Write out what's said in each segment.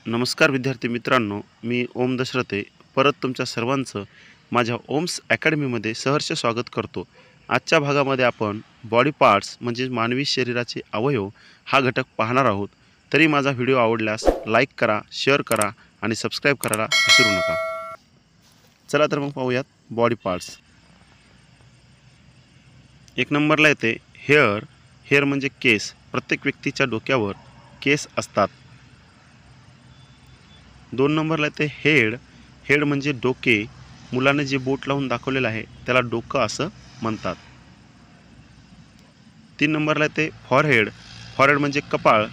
नमस्कार विद्यार्थी मित्रांनो, मी ओम दशरथे परत तुमच्या सर्वांचं माझ्या ओम्स अकॅडमीमध्ये सहर्ष स्वागत करतो। आजच्या भागामध्ये आपण बॉडी पार्ट्स म्हणजे मानवी शरीराचे अवयव हा घटक पाहणार आहोत। तरी माझा व्हिडिओ आवडल्यास लाईक करा, शेअर करा आणि सबस्क्राईब करायला विसरू नका। चला तर मग पाहूयात बॉडी पार्ट्स। एक नंबरला येते हेअर। हेअर म्हणजे केस। प्रत्येक व्यक्तीच्या डोक्यावर केस असतात। 2 नंबरला येते हेड। हेड म्हणजे डोके। मुलाने जे बोट लावून दाखवलेलं आहे त्याला डोकं असं म्हणतात। 3 नंबरला येते फॉरहेड। फॉरहेड म्हणजे कपाळ।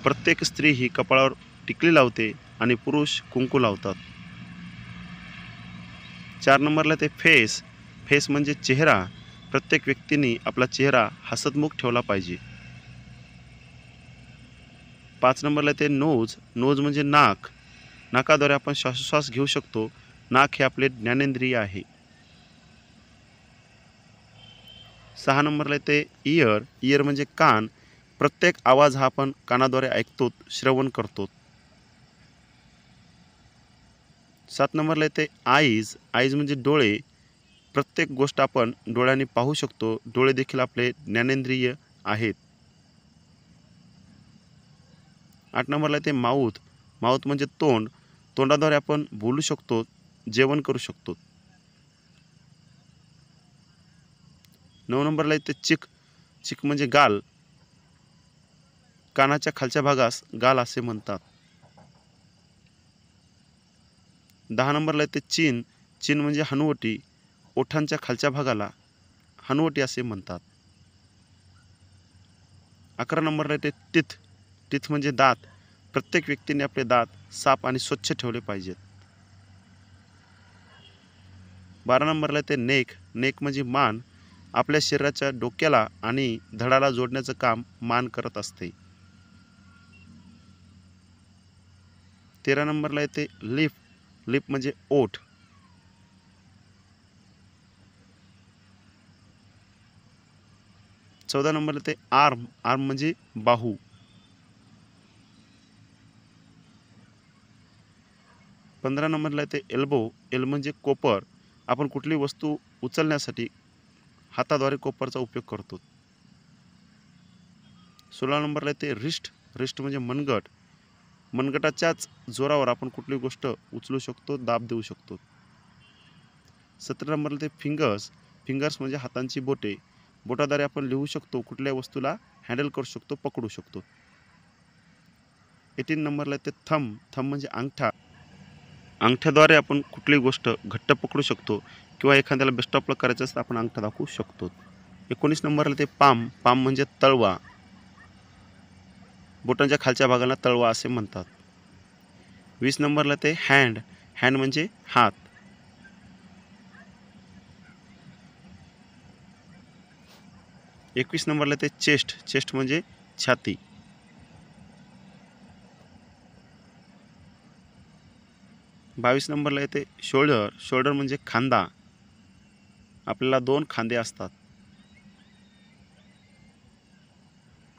प्रत्येक स्त्री ही कपाळावर टिकली लावते आणि पुरुष कुंकू लावतात। 4 नंबरला येते फेस। फेस म्हणजे चेहरा। प्रत्येक व्यक्तीने आपला चेहरा हसतमुख ठेवला पाहिजे। 5 नंबरला येते नोज। नोज म्हणजे नाक। नाकाद्वारे आपण श्वासोच्छ्वास घेऊ शकतो। नाक हे आपले ज्ञानेंद्रिय आहे। 6 नंबरला येते इयर। इयर म्हणजे कान। प्रत्येक आवाज हा आपण कानाद्वारे ऐकतो, श्रवण करतो। 7 नंबरला येते आईज। आईज म्हणजे डोळे। प्रत्येक गोष्ट आपण डोळ्यांनी पाहू शकतो। डोळे देखील आपले ज्ञानेंद्रिय आहेत। 8 नंबरला येते माउथ। माउथ म्हणजे तोंड। तोंडाद्वारे आपण बोलू शकतो, जेवण करू शकतो। 9 नंबरला येते चिक। चिक म्हणजे गाल। कानाच्या खालच्या भागास गाल असे म्हणतात। 10 नंबरला येते चिन। चिन म्हणजे हनुवटी। ओठांच्या खालच्या भागाला हनुवटी असे म्हणतात। 11 नंबरला येते टीथ। टीथ म्हणजे दात। प्रत्येक व्यक्तीने आपले दात साफ आणि स्वच्छ ठेवले पाहिजेत। 12 नंबरला येते नेक। नेक म्हणजे मान। आपल्या शरीराच्या डोक्याला आणि धडाला जोडण्याचं काम मान करत असते। 13 नंबरला येते लिप। लिप म्हणजे ओठ। 14 नंबरला येते आर्म। आर्म म्हणजे बाहू। 15 नंबरला येते एल्बो। एल्बो म्हणजे कोपर। आपण कुठली वस्तू उचलण्यासाठी हाताद्वारे कोपरचा उपयोग करतो। 16 नंबरला येते रिस्ट। रिस्ट म्हणजे मनगट। मनगटाच्याच जोरावर आपण कुठली गोष्ट उचलू शकतो, दाब देऊ शकतो। 17 नंबरला येते फिंगर्स। फिंगर्स म्हणजे हातांची बोटे। बोटाद्वारे आपण लिहू शकतो, कुठल्या वस्तूला हँडल करू शकतो, पकडू शकतो। 18 नंबरला येते थंब। थंब म्हणजे अंगठा। अंगठ्याद्वारे आपण कुठली गोष्ट घट्ट पकडू शकतो किंवा एखाद्याला बेस्ट ऑफ लक करायचं असतं आपण अंगठा दाखवू शकतो। 19 नंबरला येते पाम। पाम म्हणजे तळवा। बोटांच्या खालच्या भागाला तळवा असे म्हणतात। 20 नंबरला येते हँड। हँड म्हणजे हात। 21 नंबरला येते चेस्ट। चेस्ट म्हणजे छाती। 22 नंबरला येते शोल्डर। शोल्डर म्हणजे खांदा। आपल्याला 2 खांदे असतात।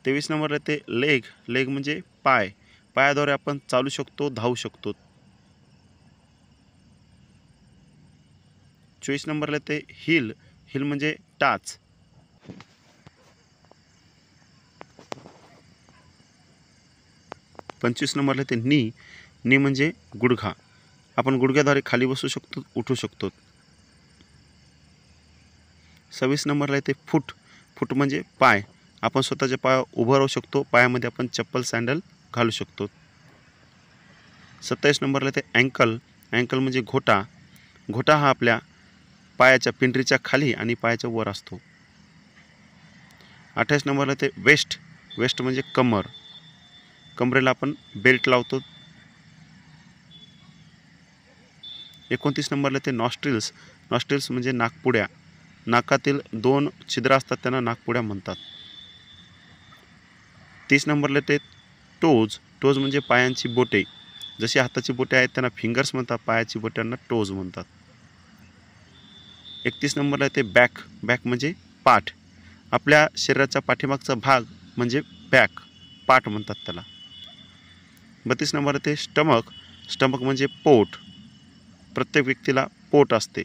23 नंबरला येते लेग। लेग म्हणजे पाय। पायाद्वारे आपण चालू शकतो, धावू शकतो। 24 नंबरला येते हिल। हिल म्हणजे टाच। 25 नंबरला येते नी। नी म्हणजे गुडघा। आपण गुडघ्याद्वारे खाली बसू शकतो, उठू शकतो। 26 नंबरला येते फूट। फूट म्हणजे पाय। आपण स्वतःच्या पायावर उभं राहू शकतो, पायामध्ये आपण चप्पल सँडल घालू शकतो। 27 नंबरला येते अँकल। अँकल म्हणजे घोटा। घोटा हा आपल्या पायाच्या पिंडरीच्या खाली आणि पायाच्या वर असतो। 28 नंबरला येते वेस्ट। वेस्ट म्हणजे कमर। कमरेला आपण बेल्ट लावतो। 29 नंबरला येते नॉस्ट्रिल्स। नॉस्ट्रिल्स म्हणजे नाकपुड्या। नाकातील 2 छिद्र असतात त्यांना नाकपुड्या म्हणतात। 30 नंबरला येते टोज। टोज म्हणजे पायांची बोटे। जशी हाताची बोटे आहेत त्यांना फिंगर्स म्हणतात, पायाची बोटांना टोज म्हणतात। 31 नंबरला येते बॅक। बॅक म्हणजे पाठ। आपल्या शरीराचा पाठीमागचा भाग म्हणजे बॅक, पाठ म्हणतात त्याला। 32 नंबर येते स्टमक. स्टमक म्हणजे पोट. प्रत्येक व्यक्तीला पोट असते.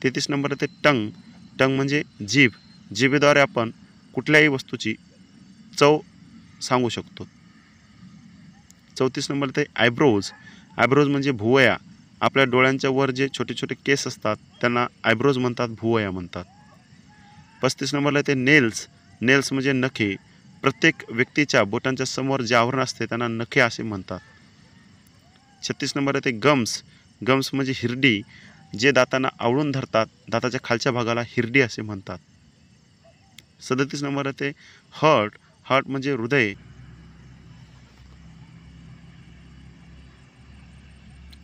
33 नंबर येते टंग. टंग म्हणजे जीभ. जिभेद्वारे आपण कुठल्याही वस्तूची चव सांगू शकतो. 34 नंबर येते आयब्रोज. आयब्रोज म्हणजे भुवया. आपल्या डोळ्यांच्या वर जे छोटे छोटे केस असतात त्यांना आयब्रोज म्हणतात, भुवया म्हणतात. 35 नंबरला येते नेल्स. नेल्स म्हणजे नखे. प्रत्येक व्यक्तीच्या बोटांच्या समोर जे आवरण असते त्यांना नखे असे म्हणतात. 36 नंबर येते गम्स. गम्स म्हणजे हिरडी. जे दातांना आवळून धरतात, दाताच्या खालच्या भागाला हिरडी असे म्हणतात. 37 नंबर येते हार्ट. हार्ट म्हणजे हृदय.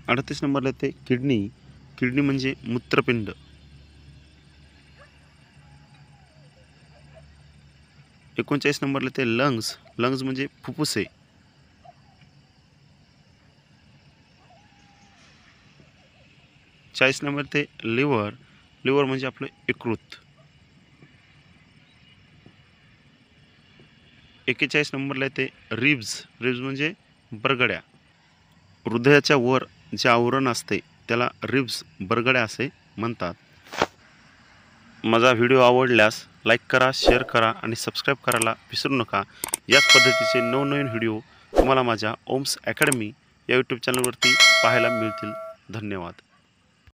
38 नंबरला येते किडनी. किडनी म्हणजे मूत्रपिंड. 39 नंबरला येते लंग्स. लंग्स म्हणजे फुफ्फुसे. 40 नंबर ते लिव्हर. लिव्हर म्हणजे आपलं यकृत. 41 नंबरला येते रिब्ज. रिब्ज म्हणजे बरगड्या. हृदयाच्या वर जे आवरण असते त्याला रिब्ज, बरगड्या असे म्हणतात. माझा व्हिडिओ आवडल्यास लाईक करा, शेअर करा आणि सबस्क्राईब करायला विसरू नका. याच पद्धतीचे नवनवीन व्हिडिओ तुम्हाला माझ्या ओम्स अकॅडमी या यूट्यूब चॅनलवरती पाहायला मिळतील. धन्यवाद.